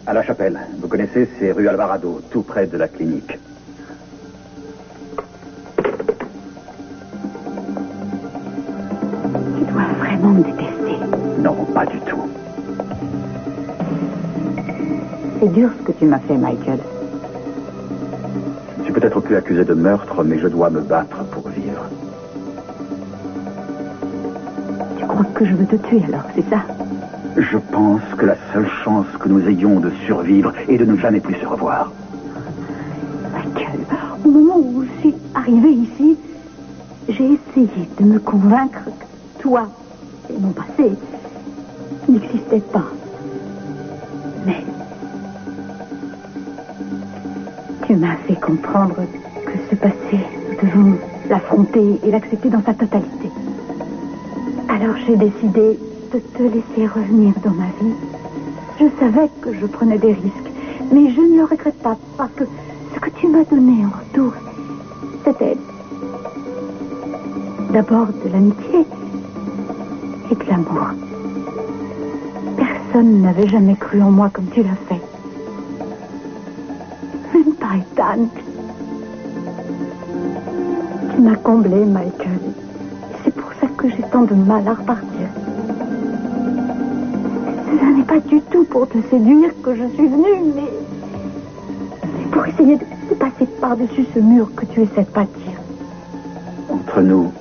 À la Chapelle. Vous connaissez, c'est rue Alvarado, tout près de la clinique. Tu dois vraiment me détester. Non, pas du tout. C'est dur ce que tu m'as fait, Michael. Je suis peut-être plus accusé de meurtre, mais je dois me battre pour vivre. Tu crois que je veux te tuer alors, c'est ça? Je pense que la seule chance que nous ayons de survivre est de ne jamais plus se revoir. Michael, au moment où je suis arrivée ici, j'ai essayé de me convaincre que toi et mon passé n'existaient pas. Mais tu m'as fait comprendre que ce passé, nous devons l'affronter et l'accepter dans sa totalité. Alors j'ai décidé de te laisser revenir dans ma vie. Je savais que je prenais des risques, mais je ne le regrette pas parce que ce que tu m'as donné en retour, c'était d'abord de l'amitié et de l'amour. Personne n'avait jamais cru en moi comme tu l'as fait. Même pas Ethan. Tu m'as comblé, Michael. C'est pour ça que j'ai tant de mal à repartir. Ce n'est pas du tout pour te séduire que je suis venue, mais c'est pour essayer de passer par-dessus ce mur que tu essaies de bâtir. Entre nous,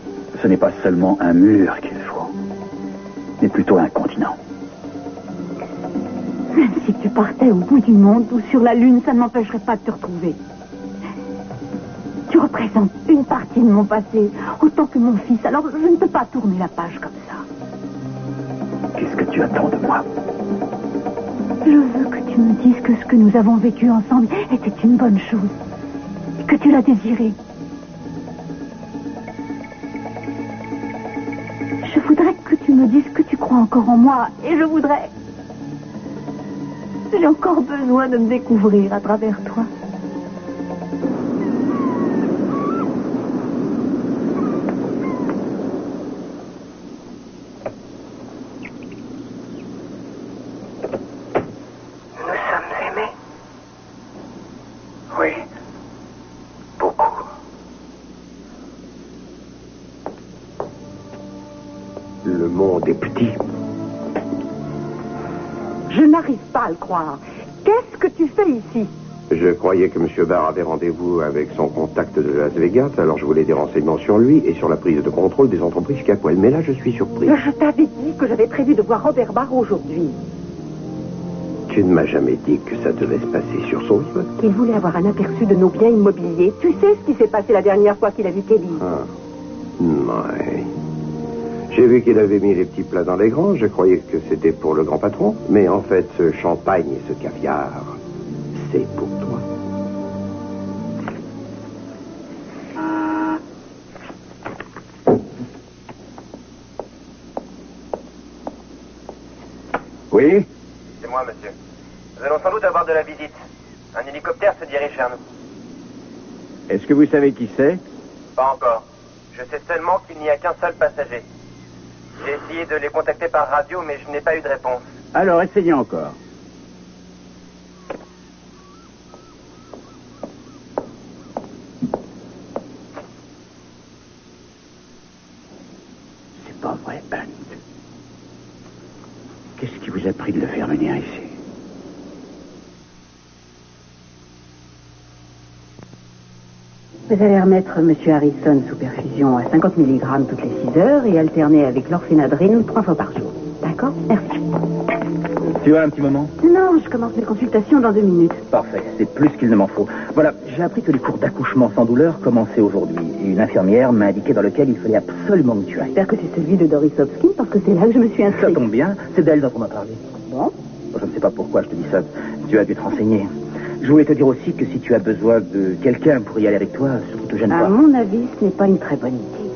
ce n'est pas seulement un mur qu'il faut, mais plutôt un continent. Même si tu partais au bout du monde ou sur la Lune, ça ne m'empêcherait pas de te retrouver. Tu représentes une partie de mon passé, autant que mon fils, alors je ne peux pas tourner la page comme ça. Qu'est-ce que tu attends de moi? Je veux que tu me dises que ce que nous avons vécu ensemble était une bonne chose. Et que tu l'as désiré. Je voudrais que tu me dises que tu crois encore en moi. Et je voudrais... J'ai encore besoin de me découvrir à travers toi. Le monde est petit. Je n'arrive pas à le croire. Qu'est-ce que tu fais ici? Je croyais que M. Barr avait rendez-vous avec son contact de Las Vegas, alors je voulais des renseignements sur lui et sur la prise de contrôle des entreprises Capwell. Mais là, je suis surpris. Je t'avais dit que j'avais prévu de voir Robert Barr aujourd'hui. Tu ne m'as jamais dit que ça devait se passer sur son yacht. Qu'il voulait avoir un aperçu de nos biens immobiliers. Tu sais ce qui s'est passé la dernière fois qu'il a vu Kelly? Ah. Ouais. J'ai vu qu'il avait mis les petits plats dans les grands. Je croyais que c'était pour le grand patron. Mais en fait, ce champagne et ce caviar, c'est pour toi. Oui? C'est moi, monsieur. Nous allons sans doute avoir de la visite. Un hélicoptère se dirige vers nous. Est-ce que vous savez qui c'est? Pas encore. Je sais seulement qu'il n'y a qu'un seul passager. J'ai essayé de les contacter par radio, mais je n'ai pas eu de réponse. Alors, essayez encore. C'est pas vrai, Hunt. Qu'est-ce qui vous a pris de le faire venir ici? Vous allez remettre M. Harrison sous perfusion à 50 mg toutes les 6 heures et alterner avec l'orphénadrine 3 fois par jour. D'accord? Merci. Tu as un petit moment? Non, je commence mes consultations dans 2 minutes. Parfait, c'est plus qu'il ne m'en faut. Voilà, j'ai appris que les cours d'accouchement sans douleur commençaient aujourd'hui. Et une infirmière m'a indiqué dans lequel il fallait absolument que tu ailles. J'espère que c'est celui de Doris Hopkins parce que c'est là que je me suis inscrite. Ça tombe bien, c'est d'elle dont on m'a parlé. Bon? Je ne sais pas pourquoi je te dis ça. Tu as dû te renseigner. Je voulais te dire aussi que si tu as besoin de quelqu'un pour y aller avec toi, surtout te gêne pas. À mon avis, ce n'est pas une très bonne idée.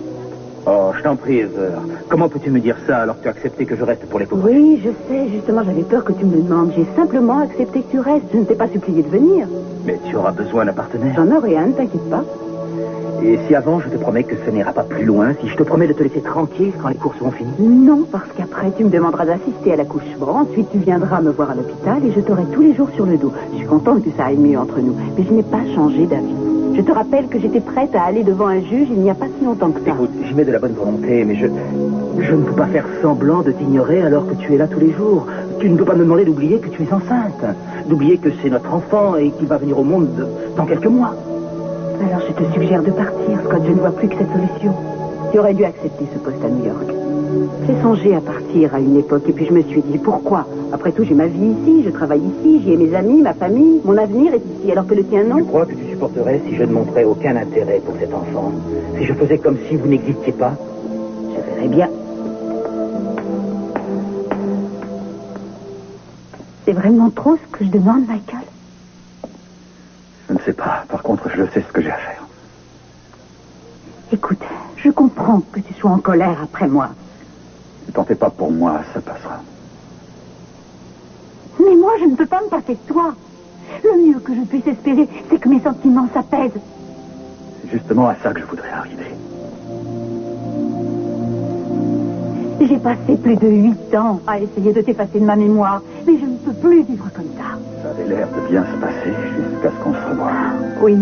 Oh, je t'en prie, Heather. Comment peux-tu me dire ça alors que tu as accepté que je reste pour les pauvres? Oui, je sais. Justement, j'avais peur que tu me le demandes. J'ai simplement accepté que tu restes. Je ne t'ai pas supplié de venir. Mais tu auras besoin d'un partenaire. J'en aurai un, ne t'inquiète pas. Et si avant, je te promets que ce n'ira pas plus loin, si je te promets de te laisser tranquille quand les cours seront finis? Non, parce qu'après, tu me demanderas d'assister à l'accouchement. Ensuite, tu viendras me voir à l'hôpital et je t'aurai tous les jours sur le dos. Je suis contente que ça aille mieux entre nous, mais je n'ai pas changé d'avis. Je te rappelle que j'étais prête à aller devant un juge il n'y a pas si longtemps que ça. Écoute, j'y mets de la bonne volonté, mais je ne peux pas faire semblant de t'ignorer alors que tu es là tous les jours. Tu ne peux pas me demander d'oublier que tu es enceinte, d'oublier que c'est notre enfant et qu'il va venir au monde dans quelques mois. Alors je te suggère de partir, Scott. Je ne vois plus que cette solution. Tu aurais dû accepter ce poste à New York. J'ai songé à partir à une époque et puis je me suis dit, pourquoi? Après tout, j'ai ma vie ici, je travaille ici, j'y ai mes amis, ma famille, mon avenir est ici, alors que le tien non. Tu crois que tu supporterais si je ne montrais aucun intérêt pour cet enfant? Si je faisais comme si vous n'existiez pas? Je verrais bien. C'est vraiment trop ce que je demande, Michael? Je ne sais pas. Par contre, je sais ce que j'ai à faire. Écoute, je comprends que tu sois en colère après moi. Ne t'en fais pas pour moi, ça passera. Mais moi, je ne peux pas me passer de toi. Le mieux que je puisse espérer, c'est que mes sentiments s'apaisent. C'est justement à ça que je voudrais arriver. J'ai passé plus de 8 ans à essayer de t'effacer de ma mémoire, mais je ne peux plus vivre comme ça. Ça avait l'air de bien se passer jusqu'à ce qu'on se revoie. Oui,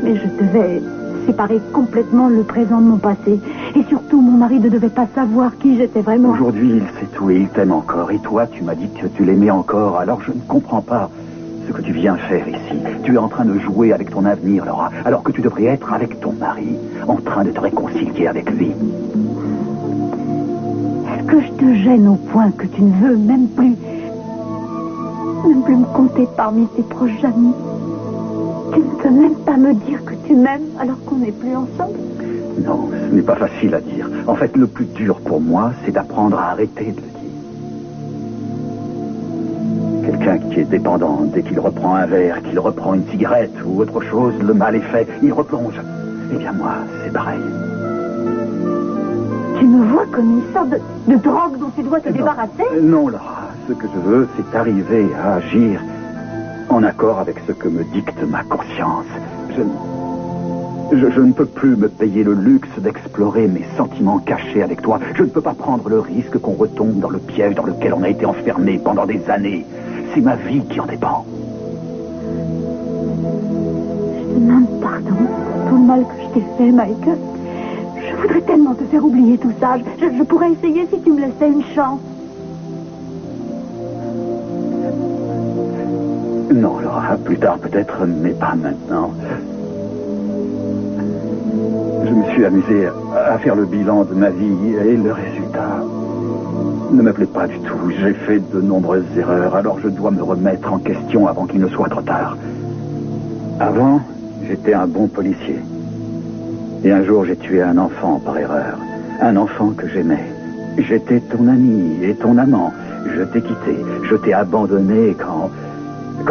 mais je devais séparer complètement le présent de mon passé. Et surtout, mon mari ne devait pas savoir qui j'étais vraiment. Aujourd'hui, il sait tout et il t'aime encore. Et toi, tu m'as dit que tu l'aimais encore. Alors je ne comprends pas ce que tu viens faire ici. Tu es en train de jouer avec ton avenir, Laura, alors que tu devrais être avec ton mari, en train de te réconcilier avec lui. Est-ce que je te gêne au point que tu ne veux même plus me compter parmi tes proches amis? Tu ne peux même pas me dire que tu m'aimes alors qu'on n'est plus ensemble? Non, ce n'est pas facile à dire. En fait, le plus dur pour moi, c'est d'apprendre à arrêter de le dire. Quelqu'un qui est dépendant, dès qu'il reprend un verre, qu'il reprend une cigarette ou autre chose, le mal est fait, il replonge. Eh bien moi, c'est pareil. Tu me vois comme une sorte de drogue dont tu dois te débarrasser? Non, Laura. Ce que je veux, c'est arriver à agir en accord avec ce que me dicte ma conscience. Je ne peux plus me payer le luxe d'explorer mes sentiments cachés avec toi. Je ne peux pas prendre le risque qu'on retombe dans le piège dans lequel on a été enfermé pendant des années. C'est ma vie qui en dépend. Je te demande pardon pour tout le mal que je t'ai fait, Michael. Je voudrais tellement te faire oublier tout ça. Je pourrais essayer si tu me laissais une chance. Non, Laura, plus tard peut-être, mais pas maintenant. Je me suis amusé à faire le bilan de ma vie et le résultat ne me plaît pas du tout. J'ai fait de nombreuses erreurs, alors je dois me remettre en question avant qu'il ne soit trop tard. Avant, j'étais un bon policier. Et un jour, j'ai tué un enfant par erreur. Un enfant que j'aimais. J'étais ton ami et ton amant. Je t'ai quitté. Je t'ai abandonné quand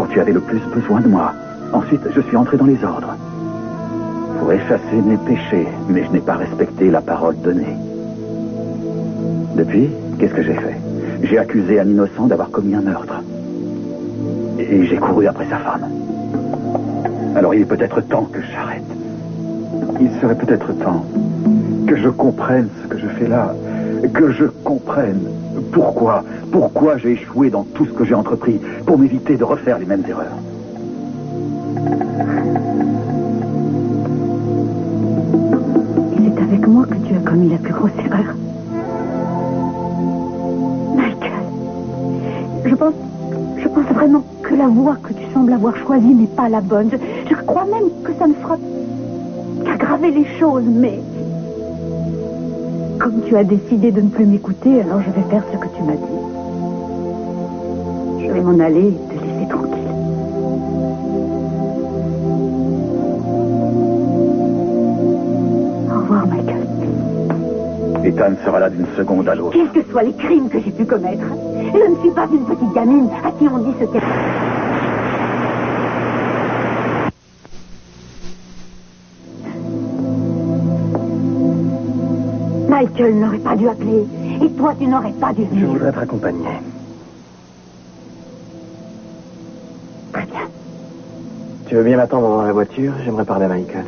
tu avais le plus besoin de moi. Ensuite, je suis entré dans les ordres. Pour effacer mes péchés, mais je n'ai pas respecté la parole donnée. Depuis, qu'est-ce que j'ai fait? J'ai accusé un innocent d'avoir commis un meurtre. Et j'ai couru après sa femme. Alors il est peut-être temps que j'arrête. Il serait peut-être temps que je comprenne ce que je fais là. Que je comprenne pourquoi j'ai échoué dans tout ce que j'ai entrepris pour m'éviter de refaire les mêmes erreurs. Et c'est avec moi que tu as commis la plus grosse erreur. Michael, je pense vraiment que la voie que tu sembles avoir choisie n'est pas la bonne. Je crois même que ça ne fera qu'aggraver les choses, mais comme tu as décidé de ne plus m'écouter, alors je vais faire ce que tu m'as dit. Je vais m'en aller et te laisser tranquille. Au revoir, Michael. Ethan sera là d'une seconde à l'autre. Quels que soient les crimes que j'ai pu commettre, je ne suis pas une petite gamine à qui on dit ce qu'elle... Michael n'aurait pas dû appeler. Et toi, tu n'aurais pas dû venir. Je voudrais te raccompagner. Très bien. Tu veux bien m'attendre dans la voiture? J'aimerais parler à Michael.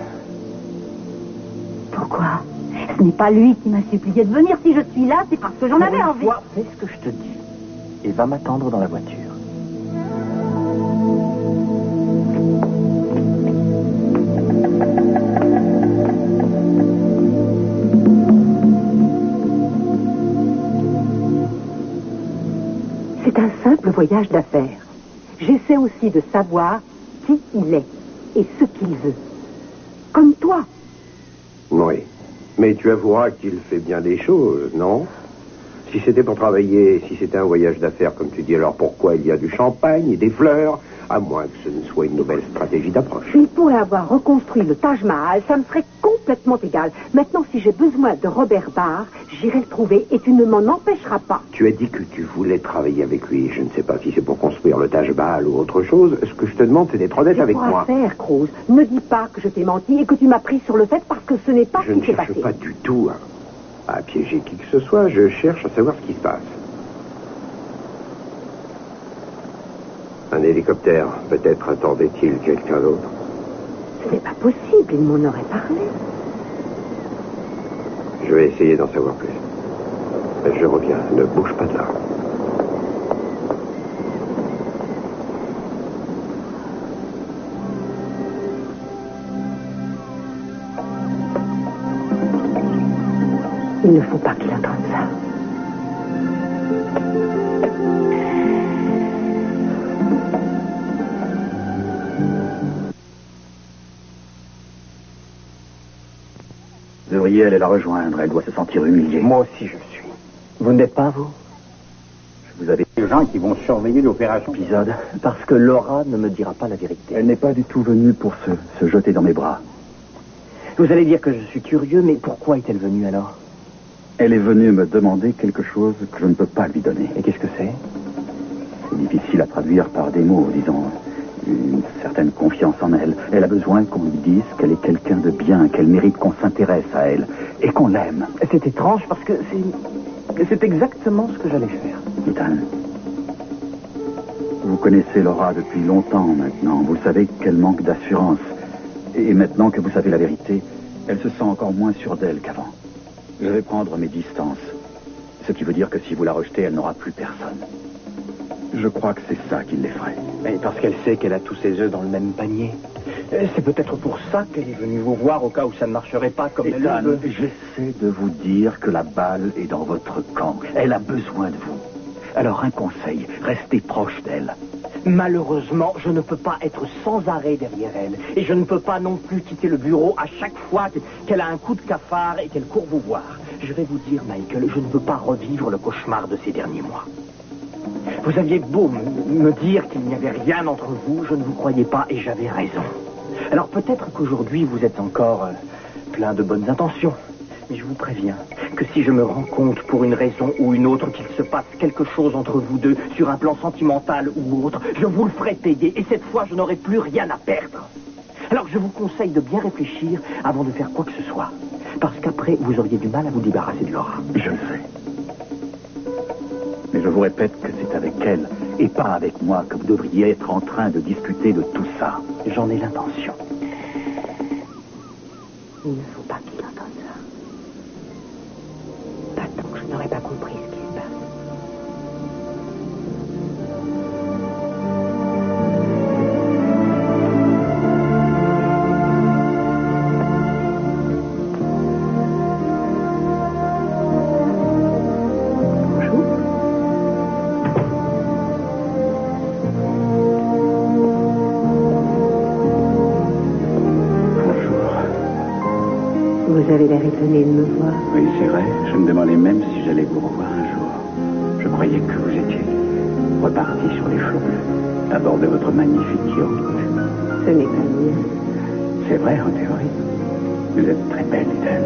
Ce n'est pas lui qui m'a supplié de venir. Si je suis là, c'est parce que j'en avais envie. Toi, fais ce que je te dis. Et va m'attendre dans la voiture. C'est un simple voyage d'affaires. J'essaie aussi de savoir qui il est et ce qu'il veut. Comme toi. Oui. Mais tu avoueras qu'il fait bien des choses, non? Si c'était pour travailler, si c'était un voyage d'affaires, comme tu dis, alors pourquoi il y a du champagne et des fleurs? À moins que ce ne soit une nouvelle stratégie d'approche. Il pourrait avoir reconstruit le Taj Mahal, ça me serait complètement égal. Maintenant, si j'ai besoin de Robert Barr, j'irai le trouver et tu ne m'en empêcheras pas. Tu as dit que tu voulais travailler avec lui. Je ne sais pas si c'est pour construire le Taj Mahal ou autre chose. Ce que je te demande, c'est d'être honnête avec moi. Faire, Cruz. Ne dis pas que je t'ai menti et que tu m'as pris sur le fait parce que ce n'est pas ce qui s'est passé. Je ne cherche pas du tout à piéger qui que ce soit. Je cherche à savoir ce qui se passe. Un hélicoptère, peut-être attendait-il quelqu'un d'autre? Ce n'est pas possible, il m'en aurait parlé. Je vais essayer d'en savoir plus. Je reviens, ne bouge pas de là. Il ne faut pas qu'il entende ça. Vous devriez aller la rejoindre, elle doit se sentir humiliée. Moi aussi, je le suis. Vous n'êtes pas, vous? Vous avez des gens qui vont surveiller l'opération. Épisode, parce que Laura ne me dira pas la vérité. Elle n'est pas du tout venue pour se jeter dans mes bras. Vous allez dire que je suis curieux, mais pourquoi est-elle venue alors? Elle est venue me demander quelque chose que je ne peux pas lui donner. Et qu'est-ce que c'est? C'est difficile à traduire par des mots, disons. Une certaine confiance en elle. Elle a besoin qu'on lui dise qu'elle est quelqu'un de bien, qu'elle mérite qu'on s'intéresse à elle et qu'on l'aime. C'est étrange parce que c'est exactement ce que j'allais faire. Ethan, vous connaissez Laura depuis longtemps maintenant. Vous savez qu'elle manque d'assurance. Et maintenant que vous savez la vérité, elle se sent encore moins sûre d'elle qu'avant. Je vais prendre mes distances. Ce qui veut dire que si vous la rejetez, elle n'aura plus personne. Je crois que c'est ça qui l'effraie. Mais parce qu'elle sait qu'elle a tous ses œufs dans le même panier. C'est peut-être pour ça qu'elle est venue vous voir au cas où ça ne marcherait pas comme elle le veut. J'essaie de vous dire que la balle est dans votre camp. Elle a besoin de vous. Alors un conseil, restez proche d'elle. Malheureusement, je ne peux pas être sans arrêt derrière elle. Et je ne peux pas non plus quitter le bureau à chaque fois qu'elle a un coup de cafard et qu'elle court vous voir. Je vais vous dire, Michael, je ne veux pas revivre le cauchemar de ces derniers mois. Vous aviez beau me dire qu'il n'y avait rien entre vous, je ne vous croyais pas et j'avais raison. Alors peut-être qu'aujourd'hui vous êtes encore plein de bonnes intentions. Mais je vous préviens que si je me rends compte pour une raison ou une autre qu'il se passe quelque chose entre vous deux, sur un plan sentimental ou autre, je vous le ferai payer et cette fois je n'aurai plus rien à perdre. Alors je vous conseille de bien réfléchir avant de faire quoi que ce soit. Parce qu'après vous auriez du mal à vous débarrasser de Laura. Je le sais. Mais je vous répète que c'est avec elle et pas avec moi que vous devriez être en train de discuter de tout ça. J'en ai l'intention. Il ne faut pas qu'il entende ça. Pas tant que je n'aurais pas compris ce qui se passe. Vous avez l'air étonné de me voir. Oui, c'est vrai. Je me demandais même si j'allais vous revoir un jour. Je croyais que vous étiez reparti sur les flots bleus, à bord de votre magnifique yacht. Ce n'est pas le mien. C'est vrai, en théorie. Vous êtes très belle, Ethan.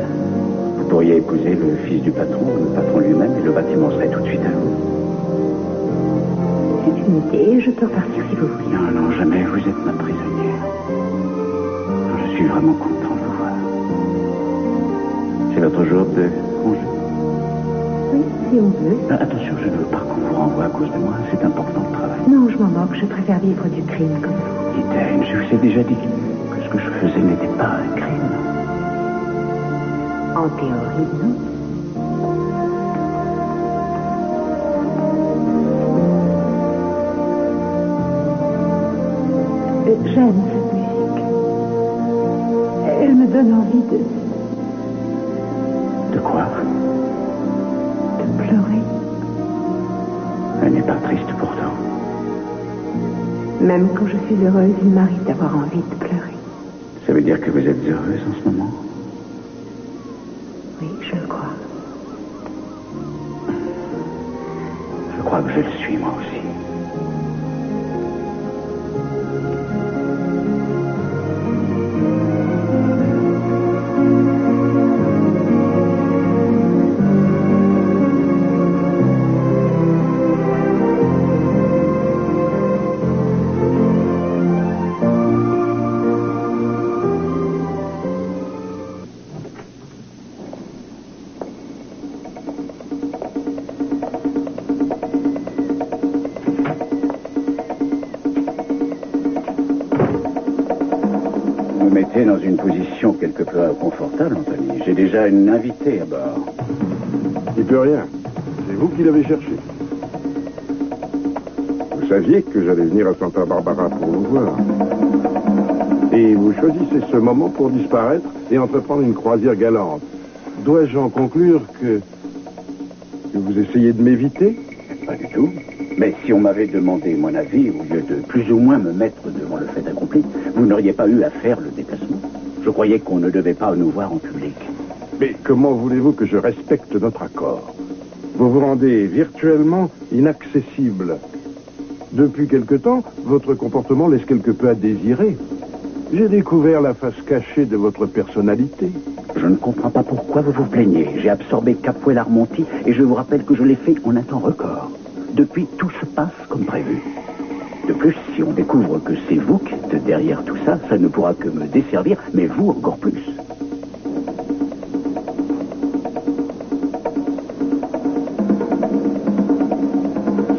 Vous pourriez épouser le fils du patron, le patron lui-même, et le bâtiment serait tout de suite à vous. C'est une idée, je peux repartir si vous voulez. Non, non, jamais. Vous êtes ma prisonnière. Je suis vraiment content de vous voir. C'est votre jour de congé. Oui, si on veut. Attention, je ne veux pas qu'on vous renvoie à cause de moi. C'est important le travail. Non, je m'en moque. Je préfère vivre du crime comme vous. Ethan, je vous ai déjà dit que ce que je faisais n'était pas un crime. En théorie, non. J'aime cette musique. Elle me donne envie de... De quoi? de pleurer. Elle n'est pas triste pourtant. Même quand je suis heureuse, il m'arrive d'avoir envie de pleurer. Ça veut dire que vous êtes heureuse en ce moment? Oui, je le crois. Je crois que je le suis moi aussi. Dans une position quelque peu inconfortable, Anthony. J'ai déjà une invitée à bord. Il peut rien. C'est vous qui l'avez cherché. Vous saviez que j'allais venir à Santa Barbara pour vous voir. Et vous choisissez ce moment pour disparaître et entreprendre une croisière galante. Dois-je en conclure que vous essayez de m'éviter? Pas du tout. Mais si on m'avait demandé mon avis, au lieu de plus ou moins me mettre devant le fait accompli, vous n'auriez pas eu à faire le déplacement. Je croyais qu'on ne devait pas nous voir en public. Mais comment voulez-vous que je respecte notre accord? Vous vous rendez virtuellement inaccessible. Depuis quelque temps, votre comportement laisse quelque peu à désirer. J'ai découvert la face cachée de votre personnalité. Je ne comprends pas pourquoi vous vous plaignez. J'ai absorbé Capoel Armonti et je vous rappelle que je l'ai fait en un temps record. Depuis, tout se passe comme prévu. De plus, si on découvre que c'est vous qui êtes derrière tout ça, ça ne pourra que me desservir, mais vous encore plus.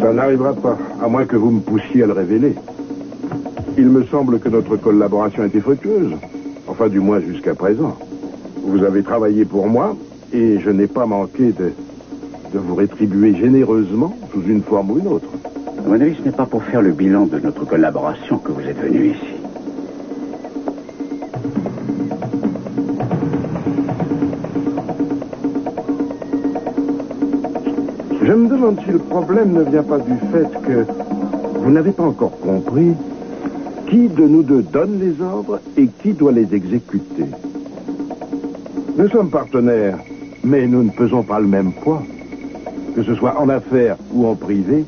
Ça n'arrivera pas, à moins que vous me poussiez à le révéler. Il me semble que notre collaboration a été fructueuse. Enfin, du moins jusqu'à présent. Vous avez travaillé pour moi, et je n'ai pas manqué de vous rétribuer généreusement sous une forme ou une autre. À mon avis, ce n'est pas pour faire le bilan de notre collaboration que vous êtes venu ici. Je me demande si le problème ne vient pas du fait que vous n'avez pas encore compris qui de nous deux donne les ordres et qui doit les exécuter. Nous sommes partenaires, mais nous ne pesons pas le même poids. Que ce soit en affaires ou en privé,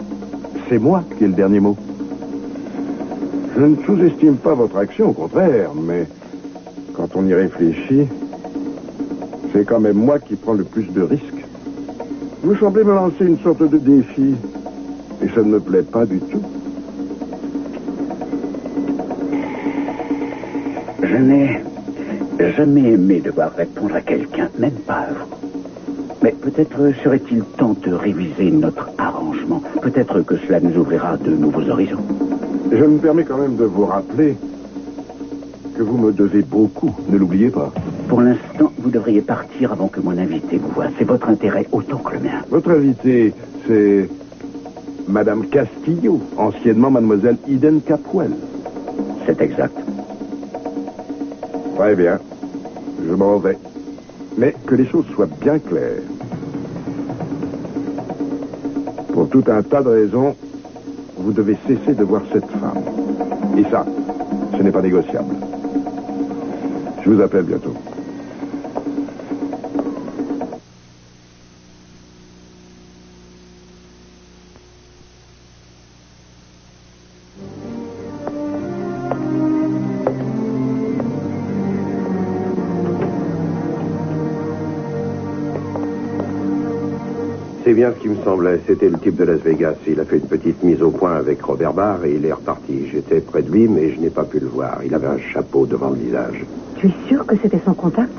c'est moi qui ai le dernier mot. Je ne sous-estime pas votre action, au contraire, mais quand on y réfléchit, c'est quand même moi qui prends le plus de risques. Vous semblez me lancer une sorte de défi, et ça ne me plaît pas du tout. Je n'ai jamais aimé devoir répondre à quelqu'un, même pas à vous. Mais peut-être serait-il temps de réviser notre arrangement. Peut-être que cela nous ouvrira de nouveaux horizons. Je me permets quand même de vous rappeler que vous me devez beaucoup, ne l'oubliez pas. Pour l'instant, vous devriez partir avant que mon invité vous voie. C'est votre intérêt autant que le mien. Votre invité, c'est Madame Castillo, anciennement Mademoiselle Eden Capoel. C'est exact. Très bien. Je m'en vais. Mais que les choses soient bien claires. Pour tout un tas de raisons, vous devez cesser de voir cette femme. Et ça, ce n'est pas négociable. Je vous appelle bientôt. C'est bien ce qui me semblait. C'était le type de Las Vegas. Il a fait une petite mise au point avec Robert Barr et il est reparti. J'étais près de lui, mais je n'ai pas pu le voir. Il avait un chapeau devant le visage. Tu es sûr que c'était son contact?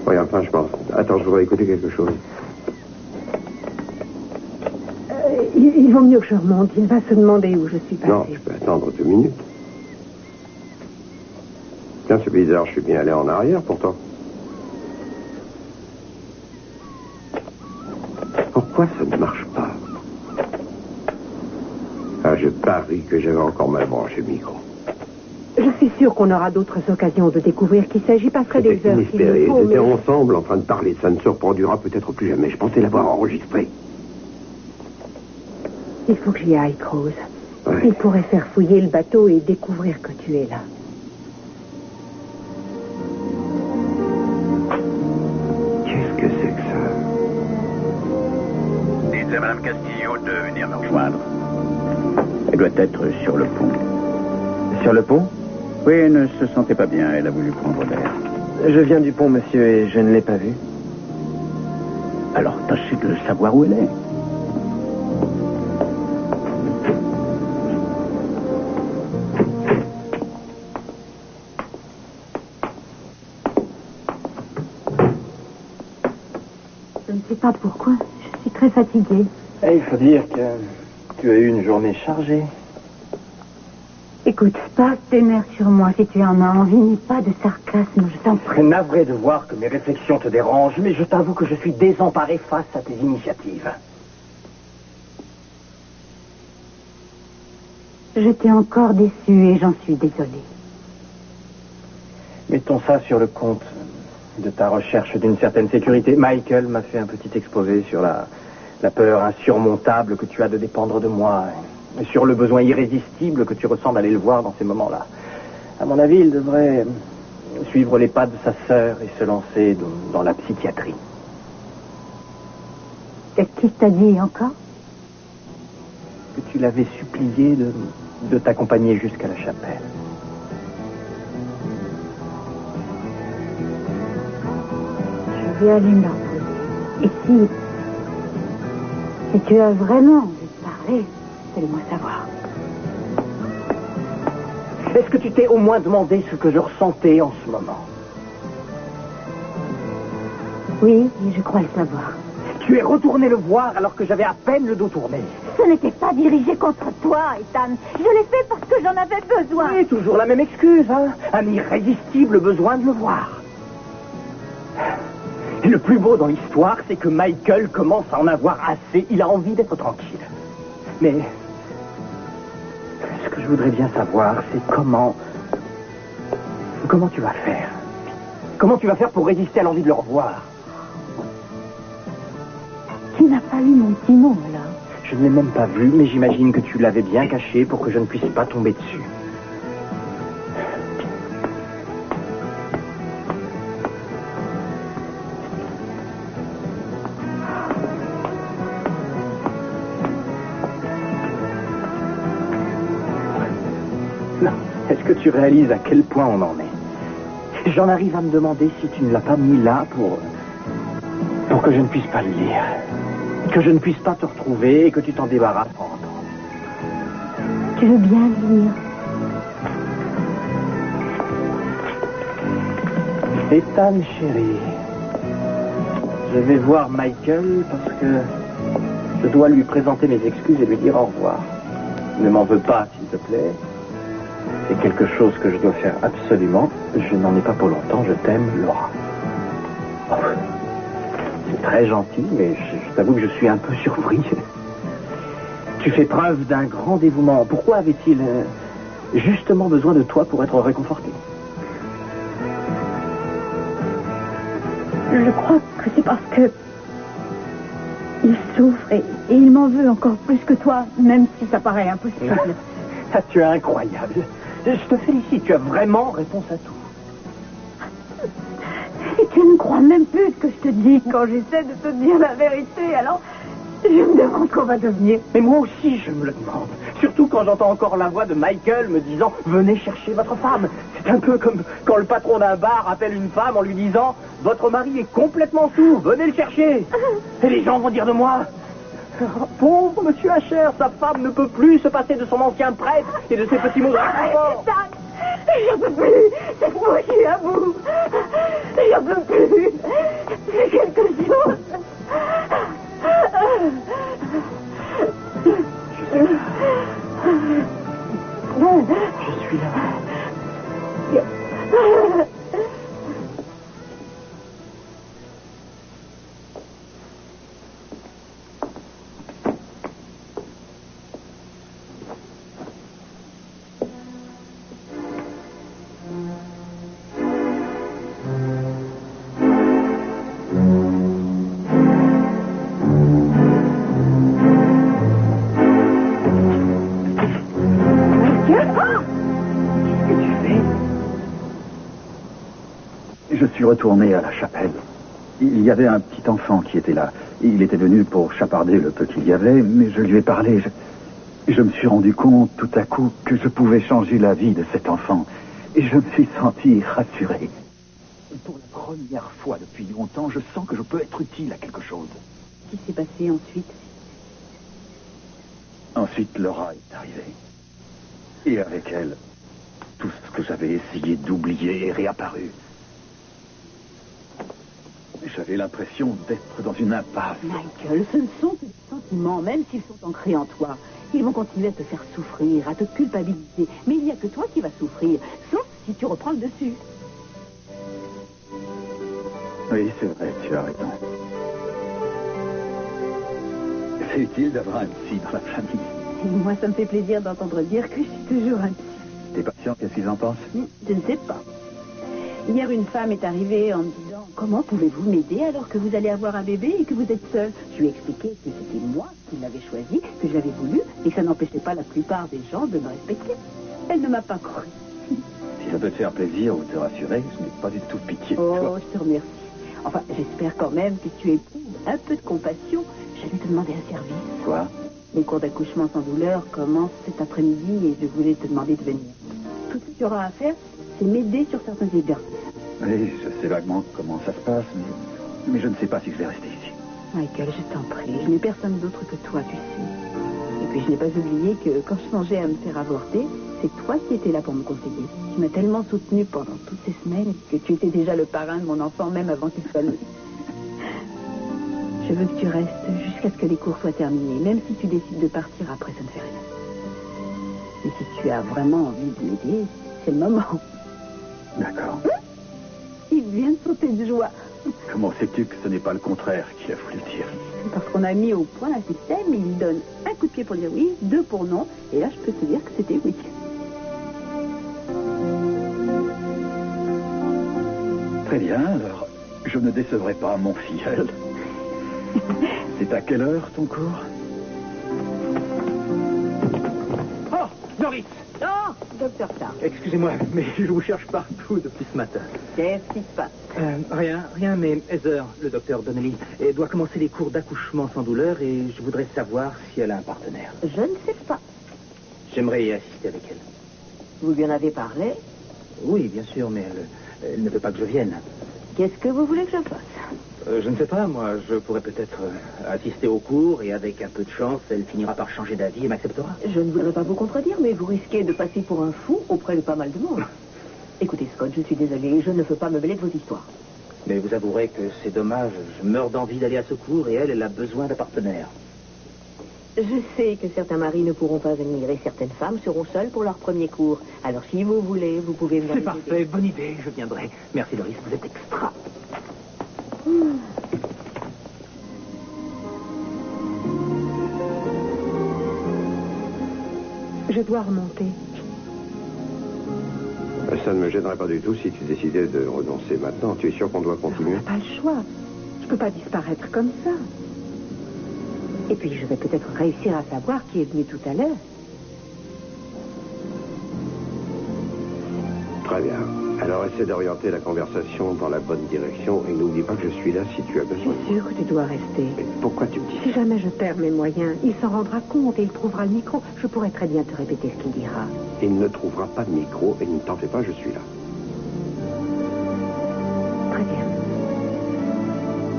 Oui, enfin, je pense. Attends, je voudrais écouter quelque chose. Il vaut mieux que je remonte. Il va se demander où je suis passé. Non, je peux attendre 2 minutes. Tiens, c'est bizarre, je suis bien allé en arrière, pourtant. Pourquoi ça ne marche pas? Ah, je parie que j'avais encore mal branché le micro. Je suis sûre qu'on aura d'autres occasions de découvrir qu'il s'agit pas très des C'était heures qu'il inespéré. nous faut, Ils étaient mais... ensemble en train de parler. Ça ne se reproduira peut-être plus jamais. Je pensais l'avoir enregistré. Il faut que j'y aille, Croze. Ouais. Il pourrait faire fouiller le bateau et découvrir que tu es là. Qu'est-ce que c'est que ça? Dites à Mme Castillo de venir me rejoindre. Elle doit être sur le pont. Sur le pont? Oui, elle ne se sentait pas bien. Elle a voulu prendre l'air. Je viens du pont, monsieur, et je ne l'ai pas vue. Alors, tâchez de savoir où elle est. Je ne sais pas pourquoi. Je suis très fatiguée. Il faut dire que tu as eu une journée chargée. Écoute, passe tes nerfs sur moi si tu en as envie, mais pas de sarcasme, je t'en Je prie. suis navré de voir que mes réflexions te dérangent, mais je t'avoue que je suis désemparé face à tes initiatives. Je t'ai encore déçue et j'en suis désolée. Mettons ça sur le compte de ta recherche d'une certaine sécurité. Michael m'a fait un petit exposé sur la peur insurmontable que tu as de dépendre de moi et sur le besoin irrésistible que tu ressens d'aller le voir dans ces moments-là. À mon avis, il devrait suivre les pas de sa sœur et se lancer dans la psychiatrie. Et qui t'a dit encore? Que tu l'avais supplié de t'accompagner jusqu'à la chapelle. Je vais aller me la reposer. Et si tu as vraiment envie de parler, fais-le-moi savoir. Est-ce que tu t'es au moins demandé ce que je ressentais en ce moment? Oui, je crois le savoir. Tu es retourné le voir alors que j'avais à peine le dos tourné. Ce n'était pas dirigé contre toi, Ethan. Je l'ai fait parce que j'en avais besoin. Oui, toujours la même excuse, hein? Un irrésistible besoin de le voir. Et le plus beau dans l'histoire, c'est que Michael commence à en avoir assez. Il a envie d'être tranquille. Mais ce que je voudrais bien savoir, c'est comment tu vas faire. Comment tu vas faire pour résister à l'envie de le revoir? Tu n'as pas eu mon petit mot, alors? Je ne l'ai même pas vu, mais j'imagine que tu l'avais bien caché pour que je ne puisse pas tomber dessus. Non. Est-ce que tu réalises à quel point on en est? J'en arrive à me demander si tu ne l'as pas mis là pour que je ne puisse pas le lire. Que je ne puisse pas te retrouver et que tu t'en débarrasses en rentrant. Tu veux bien le lire? Ethan, chérie, je vais voir Michael parce que je dois lui présenter mes excuses et lui dire au revoir. Ne m'en veux pas, s'il te plaît. C'est quelque chose que je dois faire absolument. Je n'en ai pas pour longtemps. Je t'aime, Laura. Oh, c'est très gentil, mais je t'avoue que je suis un peu surpris. Tu fais preuve d'un grand dévouement. Pourquoi avait-il justement besoin de toi pour être réconforté? Je crois que c'est parce que il souffre et il m'en veut encore plus que toi, même si ça paraît impossible. Ah, tu es incroyable. Je te félicite, tu as vraiment réponse à tout. Et tu ne crois même plus ce que je te dis quand j'essaie de te dire la vérité, alors je me demande ce qu'on va devenir. Mais moi aussi, je me le demande. Surtout quand j'entends encore la voix de Michael me disant « Venez chercher votre femme ». C'est un peu comme quand le patron d'un bar appelle une femme en lui disant « Votre mari est complètement sourd, venez le chercher ». Et les gens vont dire de moi « Pauvre monsieur Asher, sa femme ne peut plus se passer de son ancien prêtre et de ses petits mots de réconfort. » J'en peux plus. Cette fois, je suis à bout. J'en peux plus. C'est quelque chose. Je suis là. suis retourné à la chapelle. Il y avait un petit enfant qui était là. Il était venu pour chaparder le peu qu'il y avait, mais je lui ai parlé. Je me suis rendu compte tout à coup que je pouvais changer la vie de cet enfant. Et je me suis senti rassuré. Pour la première fois depuis longtemps, je sens que je peux être utile à quelque chose. Qu'est-ce qui s'est passé ensuite? Ensuite, Laura est arrivée. Et avec elle, tout ce que j'avais essayé d'oublier est réapparu. J'avais l'impression d'être dans une impasse. Michael, ce ne sont que des sentiments, même s'ils sont ancrés en toi. Ils vont continuer à te faire souffrir, à te culpabiliser. Mais il n'y a que toi qui vas souffrir, sauf si tu reprends le dessus. Oui, c'est vrai, tu as raison. C'est utile d'avoir un psy dans la famille. Et moi, ça me fait plaisir d'entendre dire que je suis toujours un psy. Tes patients, qu'est-ce qu'ils en pensent? Je ne sais pas. Hier, une femme est arrivée en me disant « Comment pouvez-vous m'aider alors que vous allez avoir un bébé et que vous êtes seul ?» Je lui ai expliqué que c'était moi qui l'avais choisi, que je l'avais voulu et que ça n'empêchait pas la plupart des gens de me respecter. Elle ne m'a pas cru. Si ça peut te faire plaisir ou te rassurer, je n'ai pas du tout pitié de Oh, toi. je te remercie. Enfin, j'espère quand même que tu éprouves un peu de compassion. J'allais te demander un service. Quoi? Les cours d'accouchement sans douleur commencent cet après-midi et je voulais te demander de venir. Tout ce que tu auras à faire, c'est m'aider sur certains exercices. Oui, je sais vaguement comment ça se passe, mais je ne sais pas si je vais rester ici. Michael, je t'en prie, je n'ai personne d'autre que toi, tu sais. Et puis je n'ai pas oublié que quand je songeais à me faire avorter, c'est toi qui étais là pour me conseiller. Tu m'as tellement soutenue pendant toutes ces semaines que tu étais déjà le parrain de mon enfant même avant qu'il soit né. Je veux que tu restes jusqu'à ce que les cours soient terminés, même si tu décides de partir après, ça ne fait rien. Et si tu as vraiment envie de m'aider, c'est le moment. D'accord. Il vient de sauter de joie. Comment sais-tu que ce n'est pas le contraire qu'il a voulu dire? Parce qu'on a mis au point un système, il donne un coup de pied pour dire oui, 2 pour non, et là je peux te dire que c'était oui. Très bien, alors je ne décevrai pas mon filleul. C'est à quelle heure ton cours? Oh, Doris! Oh, docteur Stark, Excusez-moi, mais je vous cherche partout depuis ce matin. qu'est-ce qui se passe? Rien, mais Heather, le docteur Donnelly, doit commencer les cours d'accouchement sans douleur et je voudrais savoir si elle a un partenaire. Je ne sais pas. J'aimerais y assister avec elle. Vous lui en avez parlé? Oui, bien sûr, mais elle ne veut pas que je vienne. Qu'est-ce que vous voulez que je fasse? Je ne sais pas, moi, je pourrais peut-être assister aux cours et avec un peu de chance, elle finira par changer d'avis et m'acceptera. Je ne voudrais pas vous contredire, mais vous risquez de passer pour un fou auprès de pas mal de monde. Écoutez, Scott, je suis désolé, je ne veux pas me mêler de vos histoires. Mais vous avouerez que c'est dommage, je meurs d'envie d'aller à ce cours et elle a besoin d'un partenaire. Je sais que certains maris ne pourront pas venir et certaines femmes seront seules pour leur premier cours. Alors, si vous voulez, vous pouvez venir. C'est parfait, bonne idée, je viendrai. Merci Doris, vous êtes extra. Je dois remonter. Ça ne me gênerait pas du tout si tu décidais de renoncer maintenant. Tu es sûr qu'on doit On continuer? n'a pas le choix. Je ne peux pas disparaître comme ça. Et puis, je vais peut-être réussir à savoir qui est venu tout à l'heure. Très bien. Alors essaie d'orienter la conversation dans la bonne direction et n'oublie pas que je suis là si tu as Je besoin. suis sûre que tu dois rester. Mais pourquoi tu me dis Si ça? jamais je perds mes moyens, il s'en rendra compte et il trouvera le micro. Je pourrais très bien te répéter ce qu'il dira. Il ne trouvera pas de micro et ne t'en fais pas, je suis là. Très bien.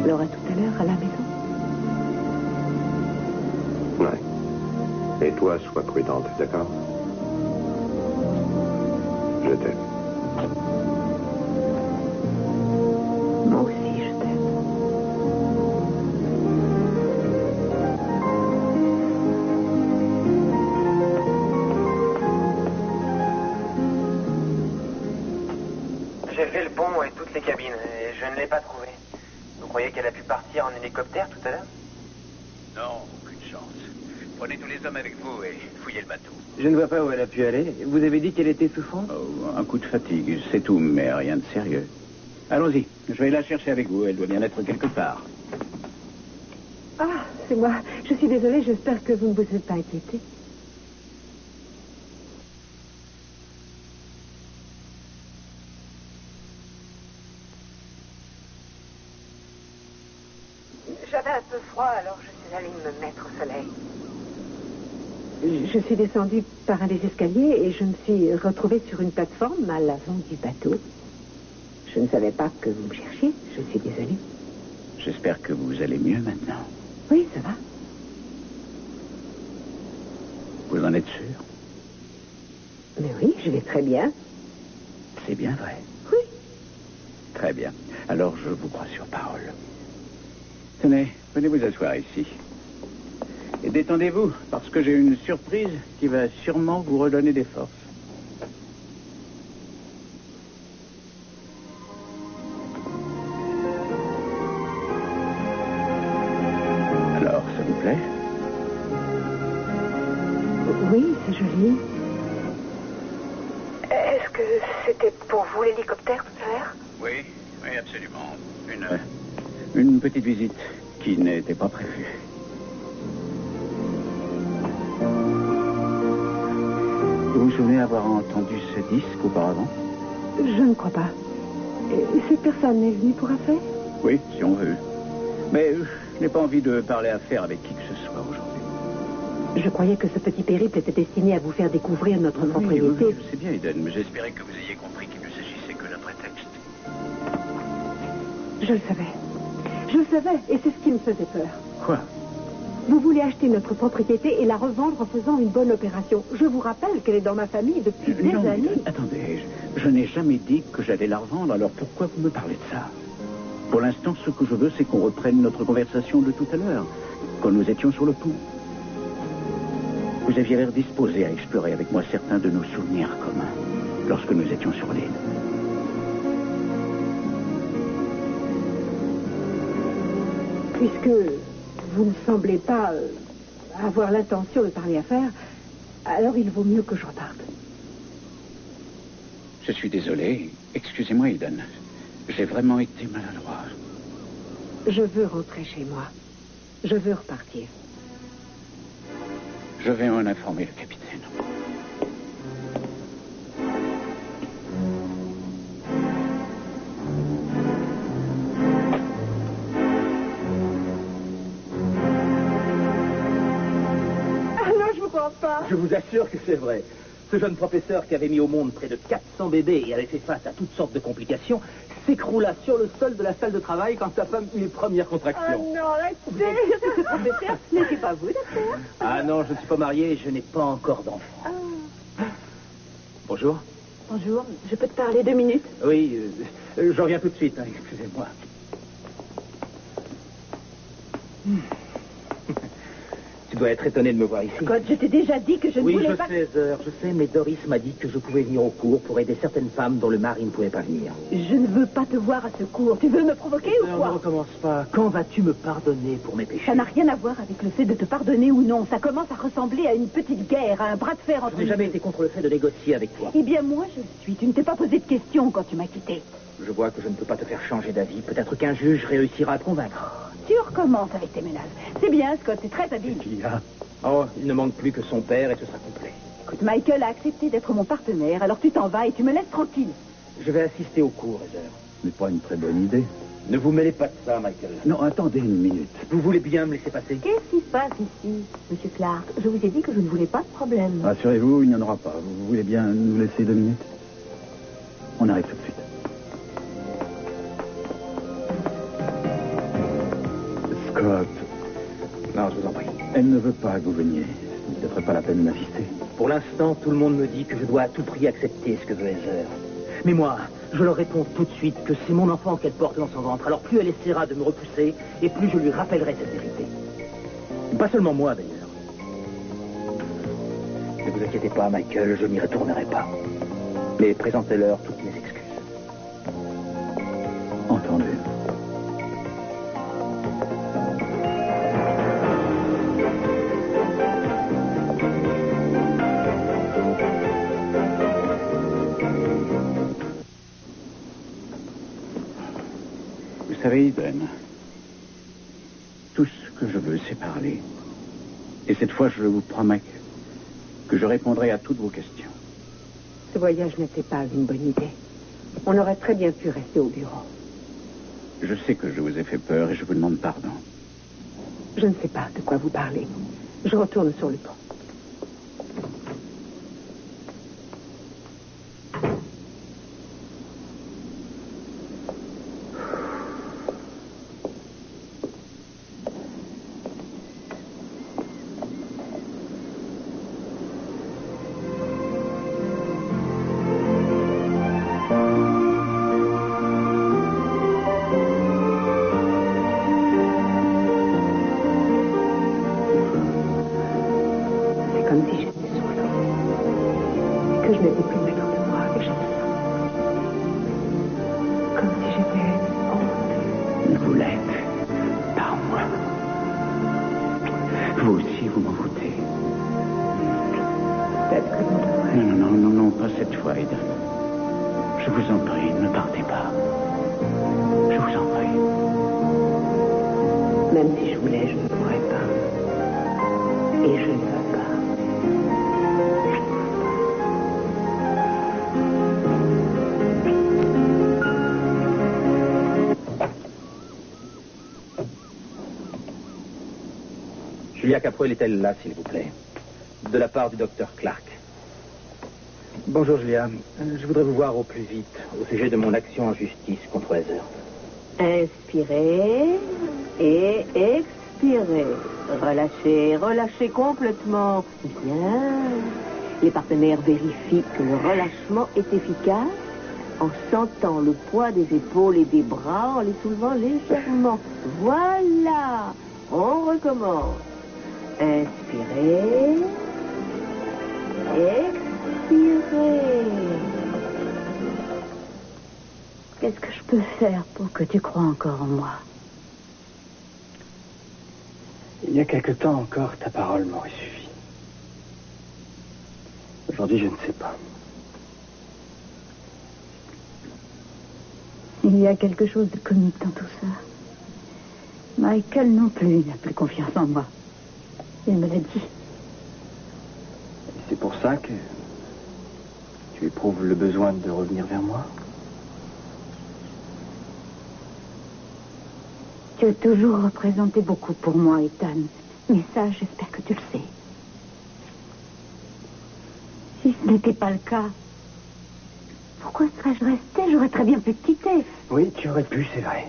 Laura, tout à l'heure, à la maison. Ouais. Et toi, sois prudente, d'accord? Je t'aime. Moi aussi, je t'aime. J'ai fait le pont et toutes les cabines et je ne l'ai pas trouvée. Vous croyez qu'elle a pu partir en hélicoptère tout à l'heure? Non, aucune chance. Prenez tous les hommes avec vous et fouillez le bateau. Je ne vois pas où elle a pu aller. Vous avez dit qu'elle était souffrante? Oh, un coup de fatigue, c'est tout, mais rien de sérieux. Allons-y, je vais la chercher avec vous. Elle doit bien être quelque part. Ah, c'est moi. Je suis désolée, j'espère que vous ne vous êtes pas inquiété. J'avais un peu froid, alors je suis allée me mettre au soleil. Je suis descendue par un des escaliers et je me suis retrouvée sur une plateforme à l'avant du bateau. Je ne savais pas que vous me cherchiez. Je suis désolée. J'espère que vous allez mieux maintenant. Oui, ça va. Vous en êtes sûr? Mais oui, je vais très bien. C'est bien vrai. Oui. Très bien. Alors, je vous crois sur parole. Tenez, venez vous asseoir ici. Et détendez-vous, parce que j'ai une surprise qui va sûrement vous redonner des forces. Alors, ça vous plaît? Oui, c'est joli. Est-ce que c'était pour vous l'hélicoptère tout à l'heure? Oui, oui, absolument. Une petite visite qui n'était pas prévue. Vous vous souvenez avoir entendu ce disque auparavant? Je ne crois pas. Cette personne est venue pour affaire? Oui, si on veut. Mais je n'ai pas envie de parler affaire avec qui que ce soit aujourd'hui. Je croyais que ce petit périple était destiné à vous faire découvrir notre propriété. Oui, je sais bien, Eden, mais j'espérais que vous ayez compris qu'il ne s'agissait que d'un prétexte. Je le savais. Je le savais, et c'est ce qui me faisait peur. Quoi? Vous voulez acheter notre propriété et la revendre en faisant une bonne opération. Je vous rappelle qu'elle est dans ma famille depuis des années. Attendez, je n'ai jamais dit que j'allais la revendre, alors pourquoi vous me parlez de ça? Pour l'instant, ce que je veux, c'est qu'on reprenne notre conversation de tout à l'heure, quand nous étions sur le pont. Vous aviez l'air disposé à explorer avec moi certains de nos souvenirs communs, lorsque nous étions sur l'île. Puisque vous ne semblez pas avoir l'intention de parler affaire, alors il vaut mieux que je reparte. Je suis désolé. Excusez-moi, Eden. J'ai vraiment été maladroit. Je veux rentrer chez moi. Je veux repartir. Je vais en informer le capitaine. Ah non, je vous crois pas. Je vous assure que c'est vrai. Ce jeune professeur qui avait mis au monde près de 400 bébés et avait fait face à toutes sortes de complications s'écroula sur le sol de la salle de travail quand sa femme eut les premières contractions. Oh non, arrêtez. Ce professeur, ce n'était pas vous, docteur? Ah non, je ne suis pas marié et je n'ai pas encore d'enfant. Bonjour. Bonjour, je peux te parler 2 minutes? Oui, j'en reviens tout de suite, hein, excusez-moi. Tu dois être étonné de me voir ici. Scott, je t'ai déjà dit que je ne voulais pas... Oui, je sais, mais Doris m'a dit que je pouvais venir au cours pour aider certaines femmes dont le mari ne pouvait pas venir. Je ne veux pas te voir à ce cours. Tu veux me provoquer ou Ne quoi? recommence pas. Quand vas-tu me pardonner pour mes péchés? Ça n'a rien à voir avec le fait de te pardonner ou non. Ça commence à ressembler à une petite guerre, à un bras de fer entre Je n'ai jamais été contre le fait de négocier avec toi. Eh bien, moi, je le suis. Tu ne t'es pas posé de questions quand tu m'as quitté. Je vois que je ne peux pas te faire changer d'avis. Peut-être qu'un juge réussira à te convaincre. Tu recommences avec tes menaces. C'est bien, Scott, c'est très habile. Oh, il ne manque plus que son père et ce sera complet. Écoute, Michael a accepté d'être mon partenaire, alors tu t'en vas et tu me laisses tranquille. Je vais assister au cours, Heather. Ce n'est pas une très bonne idée. Ne vous mêlez pas de ça, Michael. Non, attendez une minute. Vous voulez bien me laisser passer? Qu'est-ce qui se passe ici, Monsieur Clark? Je vous ai dit que je ne voulais pas de problème. Rassurez-vous, il n'y en aura pas. Vous voulez bien nous laisser 2 minutes? On arrive tout de suite. Scott, Non, je vous en prie. elle ne veut pas que vous veniez. Ce n'est peut-être pas la peine d'insister. Pour l'instant, tout le monde me dit que je dois à tout prix accepter ce que veut Heather. Mais moi, je leur réponds tout de suite que c'est mon enfant qu'elle porte dans son ventre. Alors plus elle essaiera de me repousser, et plus je lui rappellerai cette vérité. Pas seulement moi, d'ailleurs. Ne vous inquiétez pas, Michael, je n'y retournerai pas. Mais présentez-leur toutes mes excuses. Entendu. Vous savez, Eden, tout ce que je veux, c'est parler. Et cette fois, je vous promets que je répondrai à toutes vos questions. Ce voyage n'était pas une bonne idée. On aurait très bien pu rester au bureau. Je sais que je vous ai fait peur et je vous demande pardon. Je ne sais pas de quoi vous parlez. Je retourne sur le pont. Julia Capoel est-elle là, s'il vous plaît? De la part du docteur Clark. Bonjour, Julia. Je voudrais vous voir au plus vite au sujet de mon action en justice contre Heather. Inspirez et expirez. Relâchez complètement. Bien. Les partenaires vérifient que le relâchement est efficace en sentant le poids des épaules et des bras en les soulevant légèrement. Voilà. On recommence. Inspirez. Expirez. Qu'est-ce que je peux faire pour que tu crois encore en moi? Il y a quelque temps encore, ta parole m'aurait suffi. Aujourd'hui, je ne sais pas. Il y a quelque chose de comique dans tout ça. Michael non plus n'a plus confiance en moi. Il me l'a dit. Et c'est pour ça que tu éprouves le besoin de revenir vers moi? Tu as toujours représenté beaucoup pour moi, Ethan. Mais ça, j'espère que tu le sais. Si ce n'était pas le cas, pourquoi serais-je restée? J'aurais très bien pu te quitter. Oui, tu aurais pu, c'est vrai.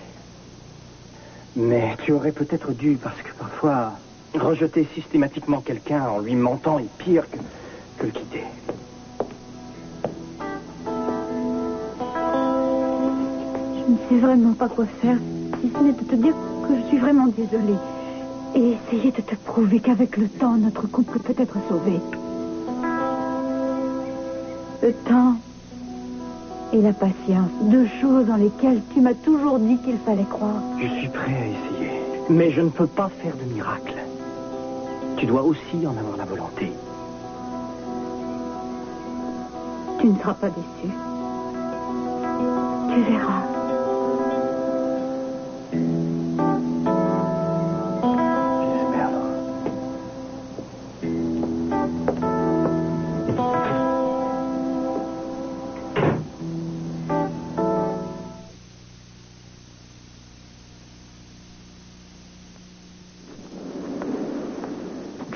Mais tu aurais peut-être dû, parce que parfois, rejeter systématiquement quelqu'un en lui mentant est pire que le quitter. Je ne sais vraiment pas quoi faire, si ce n'est de te dire que je suis vraiment désolée. Et essayer de te prouver qu'avec le temps, notre couple peut être sauvé. Le temps et la patience, deux choses dans lesquelles tu m'as toujours dit qu'il fallait croire. Je suis prêt à essayer, mais je ne peux pas faire de miracle. Tu dois aussi en avoir la volonté. Tu ne seras pas déçu. Tu verras. J'espère.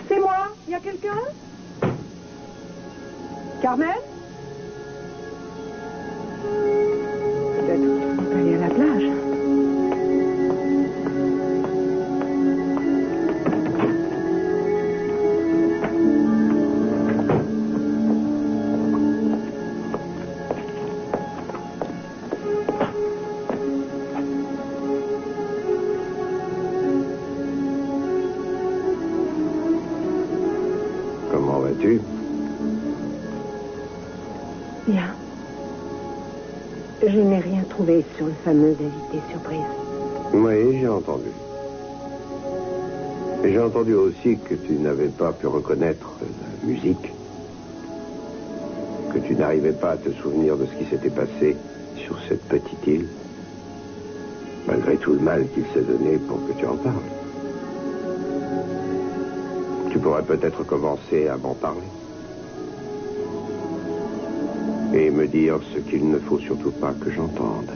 C'est moi? Il y a quelqu'un? Carmen? Peut-être qu'ils sont allés à la plage. Comment vas-tu? Bien. Je n'ai rien trouvé sur le fameux invité surprise. Oui, j'ai entendu. Et j'ai entendu aussi que tu n'avais pas pu reconnaître la musique. Que tu n'arrivais pas à te souvenir de ce qui s'était passé sur cette petite île. Malgré tout le mal qu'il s'est donné pour que tu en parles. Tu pourrais peut-être commencer à m'en parler. Et me dire ce qu'il ne faut surtout pas que j'entende.